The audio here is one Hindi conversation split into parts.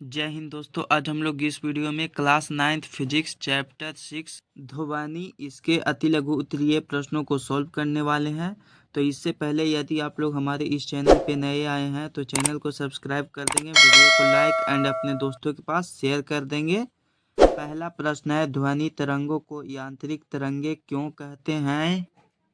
जय हिंद दोस्तों। आज हम लोग इस वीडियो में क्लास 9th फिजिक्स चैप्टर 6 ध्वनि इसके अति लघु उत्तरीय प्रश्नों को सॉल्व करने वाले हैं। तो इससे पहले यदि आप लोग हमारे इस चैनल पे नए आए हैं तो चैनल को सब्सक्राइब कर देंगे, वीडियो को लाइक एंड अपने दोस्तों के पास शेयर कर देंगे। पहला प्रश्न है, ध्वनि तरंगों को यांत्रिक तरंगे क्यों कहते हैं?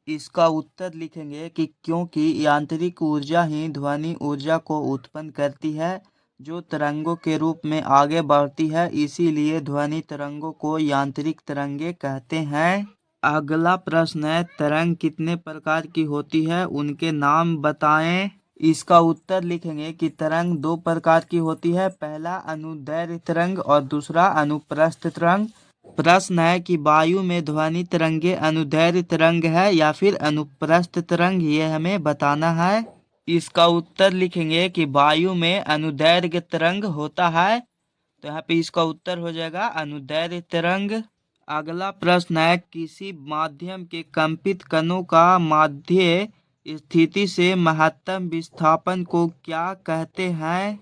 इसका उत्तर लिखेंगे कि क्योंकि यांत्रिक ऊर्जा ही ध्वनि ऊर्जा को उत्पन्न करती है जो तरंगों के रूप में आगे बढ़ती है, इसीलिए ध्वनि तरंगों को यांत्रिक तरंगे कहते हैं। अगला प्रश्न है, तरंग कितने प्रकार की होती है, उनके नाम बताएं। इसका उत्तर लिखेंगे कि तरंग दो प्रकार की होती है, पहला अनुदैर्घ्य तरंग और दूसरा अनुप्रस्थ तरंग। प्रश्न है कि वायु में ध्वनि तरंगे अनुदैर्घ्य तरंग है या फिर अनुप्रस्थ तरंग, ये हमें बताना है। इसका उत्तर लिखेंगे कि वायु में अनुदैर्घ्य तरंग होता है, तो यहाँ पे इसका उत्तर हो जाएगा अनुदैर्घ्य तरंग। अगला प्रश्न है, किसी माध्यम के कंपित कणों का माध्य स्थिति से महत्तम विस्थापन को क्या कहते हैं?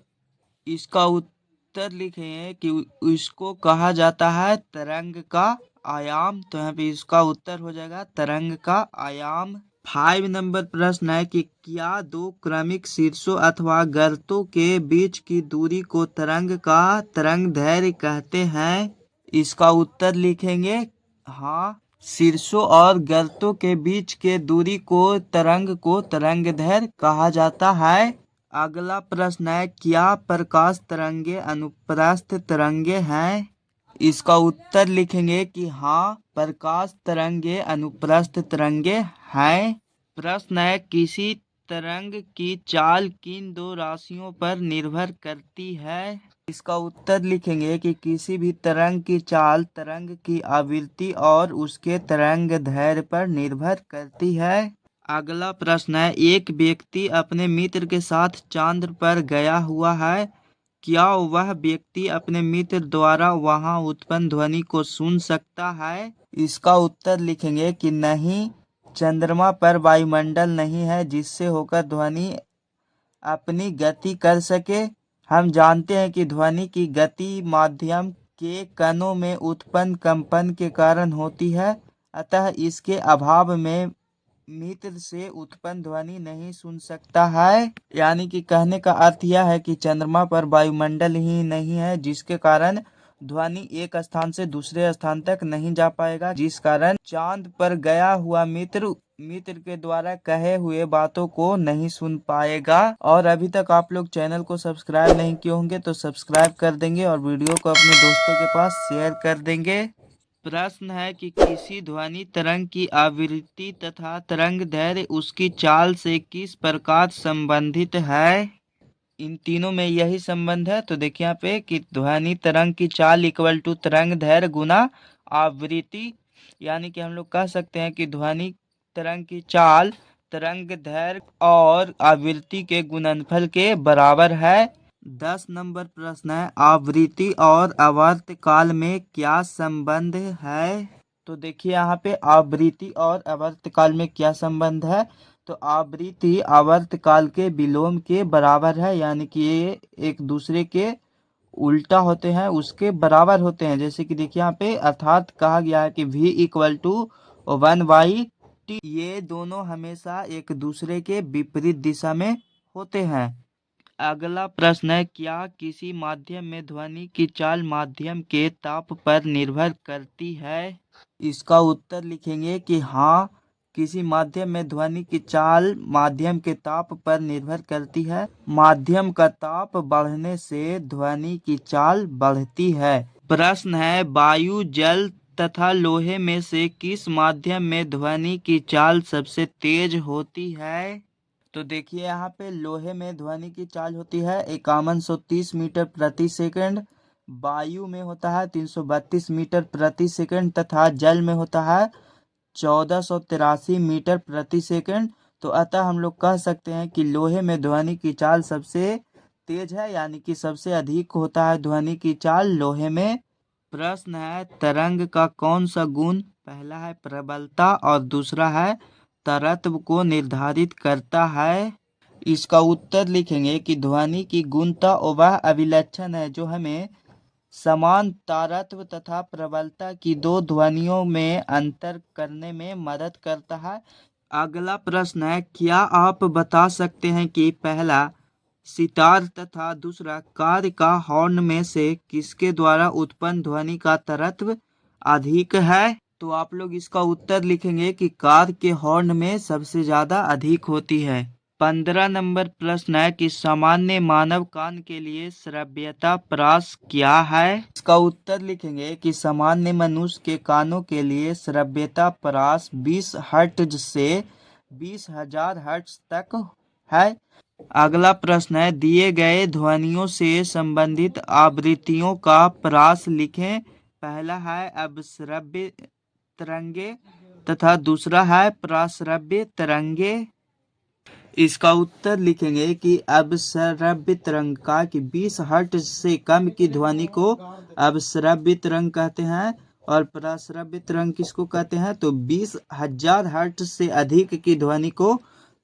इसका उत्तर लिखेंगे कि इसको कहा जाता है तरंग का आयाम, तो यहाँ पे इसका उत्तर हो जाएगा तरंग का आयाम। 5 नंबर प्रश्न है कि क्या दो क्रमिक शीर्षों अथवा गर्तों के बीच की दूरी को तरंग का तरंग दैर्घ्य कहते हैं? इसका उत्तर लिखेंगे हाँ, शीर्षों और गर्तों के बीच के दूरी को तरंग दैर्घ्य कहा जाता है। अगला प्रश्न है, क्या प्रकाश तरंगे अनुप्रस्थ तरंगे हैं? इसका उत्तर लिखेंगे कि हाँ, प्रकाश तरंगे अनुप्रस्थ तरंगे हैं। प्रश्न है, किसी तरंग की चाल किन दो राशियों पर निर्भर करती है? इसका उत्तर लिखेंगे कि किसी भी तरंग की चाल तरंग की आवृत्ति और उसके तरंग दैर्घ्य पर निर्भर करती है। अगला प्रश्न है, एक व्यक्ति अपने मित्र के साथ चांद पर गया हुआ है, क्या वह व्यक्ति अपने मित्र द्वारा वहां उत्पन्न ध्वनि को सुन सकता है? इसका उत्तर लिखेंगे कि नहीं, चंद्रमा पर वायुमंडल नहीं है जिससे होकर ध्वनि अपनी गति कर सके। हम जानते हैं कि ध्वनि की गति माध्यम के कणों में उत्पन्न कंपन के कारण होती है, अतः इसके अभाव में मित्र से उत्पन्न ध्वनि नहीं सुन सकता है। यानी कि कहने का अर्थ यह है कि चंद्रमा पर वायुमंडल ही नहीं है जिसके कारण ध्वनि एक स्थान से दूसरे स्थान तक नहीं जा पाएगा, जिस कारण चांद पर गया हुआ मित्र के द्वारा कहे हुए बातों को नहीं सुन पाएगा। और अभी तक आप लोग चैनल को सब्सक्राइब नहीं किए होंगे तो सब्सक्राइब कर देंगे और वीडियो को अपने दोस्तों के पास शेयर कर देंगे। प्रश्न है कि किसी ध्वनि तरंग की आवृत्ति तथा तरंग दैर्घ्य उसकी चाल से किस प्रकार संबंधित है? इन तीनों में यही संबंध है। तो देखिए यहाँ पे कि ध्वनि तरंग की चाल इक्वल टू तरंग दैर्घ्य गुना आवृत्ति, यानी कि हम लोग कह सकते हैं कि ध्वनि तरंग की चाल तरंग दैर्घ्य और आवृत्ति के गुणनफल के बराबर है। 10 नंबर प्रश्न है, आवृत्ति और आवर्तकाल में क्या संबंध है? तो देखिए यहाँ पे आवृत्ति और आवर्तकाल में क्या संबंध है। तो आवृत्ति आवर्तकाल के विलोम के बराबर है, यानी कि ये एक दूसरे के उल्टा होते हैं, उसके बराबर होते हैं। जैसे कि देखिए यहाँ पे अर्थात कहा गया है कि v इक्वल टू 1/t, ये दोनों हमेशा एक दूसरे के विपरीत दिशा में होते हैं। अगला प्रश्न है, क्या किसी माध्यम में ध्वनि की चाल माध्यम के ताप पर निर्भर करती है? इसका उत्तर लिखेंगे कि हाँ, किसी माध्यम में ध्वनि की चाल माध्यम के ताप पर निर्भर करती है। माध्यम का ताप बढ़ने से ध्वनि की चाल बढ़ती है। प्रश्न है, वायु, जल तथा लोहे में से किस माध्यम में ध्वनि की चाल सबसे तेज होती है? तो देखिए यहाँ पे लोहे में ध्वनि की चाल होती है 5130 मीटर प्रति सेकंड, वायु में होता है 332 मीटर प्रति सेकंड तथा जल में होता है 1483 मीटर प्रति सेकंड। तो अतः हम लोग कह सकते हैं कि लोहे में ध्वनि की चाल सबसे तेज है, यानी कि सबसे अधिक होता है ध्वनि की चाल लोहे में। प्रश्न है, तरंग का कौन सा गुण पहला है प्रबलता और दूसरा है तरत्व को निर्धारित करता है? इसका उत्तर लिखेंगे कि ध्वनि की गुणता वह अभिलक्षण है जो हमें समान तारत्व तथा प्रबलता की दो ध्वनियों में अंतर करने में मदद करता है। अगला प्रश्न है, क्या आप बता सकते हैं कि पहला सितार तथा दूसरा कार का हॉर्न में से किसके द्वारा उत्पन्न ध्वनि का तरत्व अधिक है? तो आप लोग इसका उत्तर लिखेंगे कि कार के हॉर्न में सबसे ज्यादा अधिक होती है। 15 नंबर प्रश्न है कि सामान्य मानव कान के लिए श्रव्यता प्रास क्या है? इसका उत्तर लिखेंगे कि सामान्य मनुष्य के कानों के लिए श्रव्यता प्रास 20 हर्ट्ज से 20,000 हर्ट्ज तक है। अगला प्रश्न है, दिए गए ध्वनियों से संबंधित आवृत्तियों का प्रास लिखें। पहला है अपश्रव्य तरंगे तथा दूसरा है प्राश्रव्य तरंगे। इसका उत्तर लिखेंगे कि अपश्रव्य तरंग का कि 20 हर्ट्ज से कम की ध्वनि को अपश्रव्य तरंग कहते हैं और प्राश्रव्य तरंग किसको कहते हैं? तो 20,000 हर्ट्ज से अधिक की ध्वनि को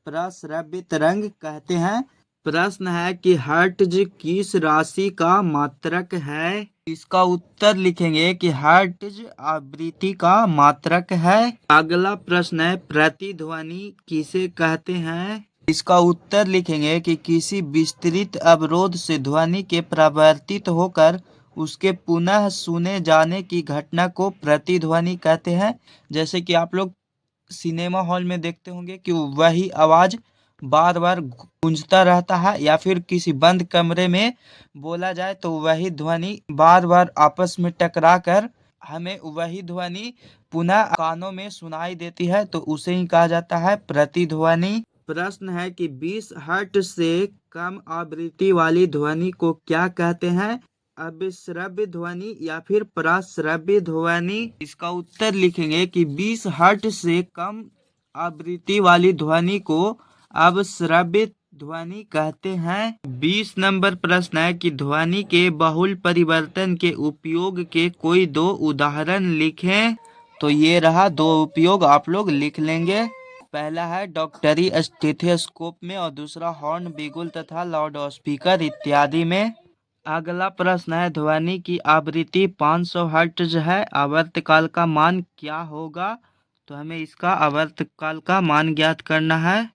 प्राश्रव्य तरंग कहते हैं। प्रश्न है कि हर्ट्ज किस राशि का मात्रक है? इसका उत्तर लिखेंगे कि हर्ट्ज आवृत्ति का मात्रक है। अगला प्रश्न है, प्रतिध्वनि किसे कहते हैं? इसका उत्तर लिखेंगे कि किसी विस्तृत अवरोध से ध्वनि के प्रवर्तित होकर उसके पुनः सुने जाने की घटना को प्रतिध्वनि कहते हैं। जैसे कि आप लोग सिनेमा हॉल में देखते होंगे कि वही आवाज बार बार गूंजता रहता है, या फिर किसी बंद कमरे में बोला जाए तो वही ध्वनि बार बार आपस में टकरा कर हमें वही ध्वनि पुनः कानों में सुनाई देती है, तो उसे ही कहा जाता है प्रतिध्वनि। प्रश्न है कि 20 हर्ट्ज से कम आवृत्ति वाली ध्वनि को क्या कहते हैं? अभिश्रव्य ध्वनि या फिर प्राश्रव्य ध्वनि। इसका उत्तर लिखेंगे कि 20 हर्ट्ज से कम आवृत्ति वाली ध्वनि को अवश्रव्य ध्वनि कहते हैं। 20 नंबर प्रश्न है कि ध्वनि के बहुल परिवर्तन के उपयोग के कोई दो उदाहरण लिखें। तो ये रहा दो उपयोग, आप लोग लिख लेंगे। पहला है डॉक्टरी स्टेथोस्कोप में और दूसरा हॉर्न, बिगुल तथा लाउड स्पीकर इत्यादि में। अगला प्रश्न है, ध्वनि की आवृत्ति 500 हर्ट्ज है, आवर्तकाल का मान क्या होगा? तो हमें इसका आवर्तकाल का मान ज्ञात करना है।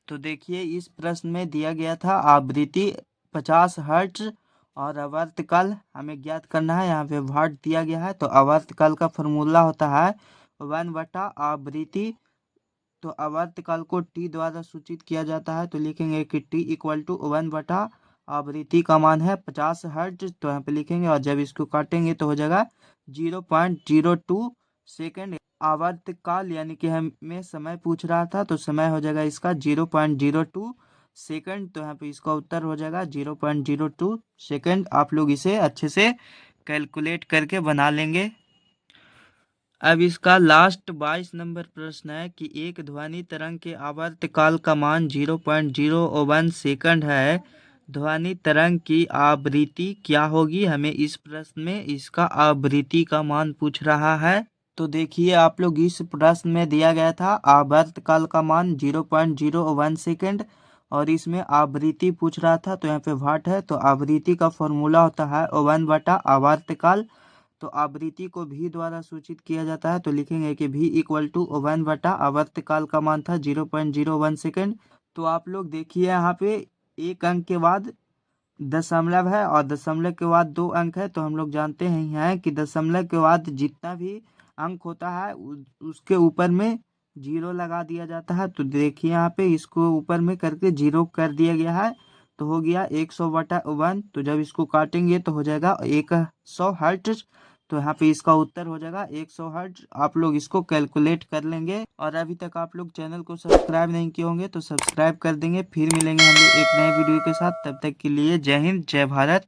तो देखिए इस प्रश्न में दिया गया था आवृत्ति 50 हर्ट्ज और आवर्तकाल हमें ज्ञात करना है। यहाँ पे वाट दिया गया है, तो आवर्तकाल का फॉर्मूला होता है 1/आवृत्ति। तो आवर्तकाल को टी द्वारा सूचित किया जाता है, तो लिखेंगे कि टी इक्वल टू 1/आवृत्ति का मान है 50 हर्ट्ज। तो यहाँ पे लिखेंगे और जब इसको काटेंगे तो हो जाएगा 0.02 सेकेंड। आवर्तकाल यानी कि हमें समय पूछ रहा था, तो समय हो जाएगा इसका 0.02 सेकेंड। तो यहाँ पे इसका उत्तर हो जाएगा 0.02 सेकेंड। आप लोग इसे अच्छे से कैलकुलेट करके बना लेंगे। अब इसका लास्ट 22 नंबर प्रश्न है कि एक ध्वनि तरंग के आवर्तकाल का मान 0.01 सेकंड है, ध्वनि तरंग की आवृत्ति क्या होगी? हमें इस प्रश्न में इसका आवृत्ति का मान पूछ रहा है। तो देखिए आप लोग इस प्रश्न में दिया गया था आवर्तकाल का मान 0.01 सेकंड और इसमें आवृत्ति पूछ रहा था, तो यहाँ पे वाट है, तो आवृत्ति का फॉर्मूला होता है 1/आवर्तकाल। तो आवृत्ति को भी द्वारा सूचित किया जाता है, तो लिखेंगे कि भी इक्वल टू 1/आवर्तकाल का मान था 0.01 सेकेंड। तो आप लोग देखिए यहाँ पे एक अंक के बाद दशमलव है और दशमलव के बाद 2 अंक है, तो हम लोग जानते हैं कि दशमलव के बाद जितना भी अंक होता है उसके ऊपर में 0 लगा दिया जाता है। तो देखिए यहाँ पे इसको ऊपर में करके 0 कर दिया गया है, तो हो गया 100/1। तो जब इसको काटेंगे तो हो जाएगा 100 हर्ट्ज। तो यहाँ पे इसका उत्तर हो जाएगा 100 हर्ट्ज। आप लोग इसको कैलकुलेट कर लेंगे। और अभी तक आप लोग चैनल को सब्सक्राइब नहीं किए होंगे तो सब्सक्राइब कर देंगे। फिर मिलेंगे हम लोग एक नए वीडियो के साथ, तब तक के लिए जय हिंद जय भारत।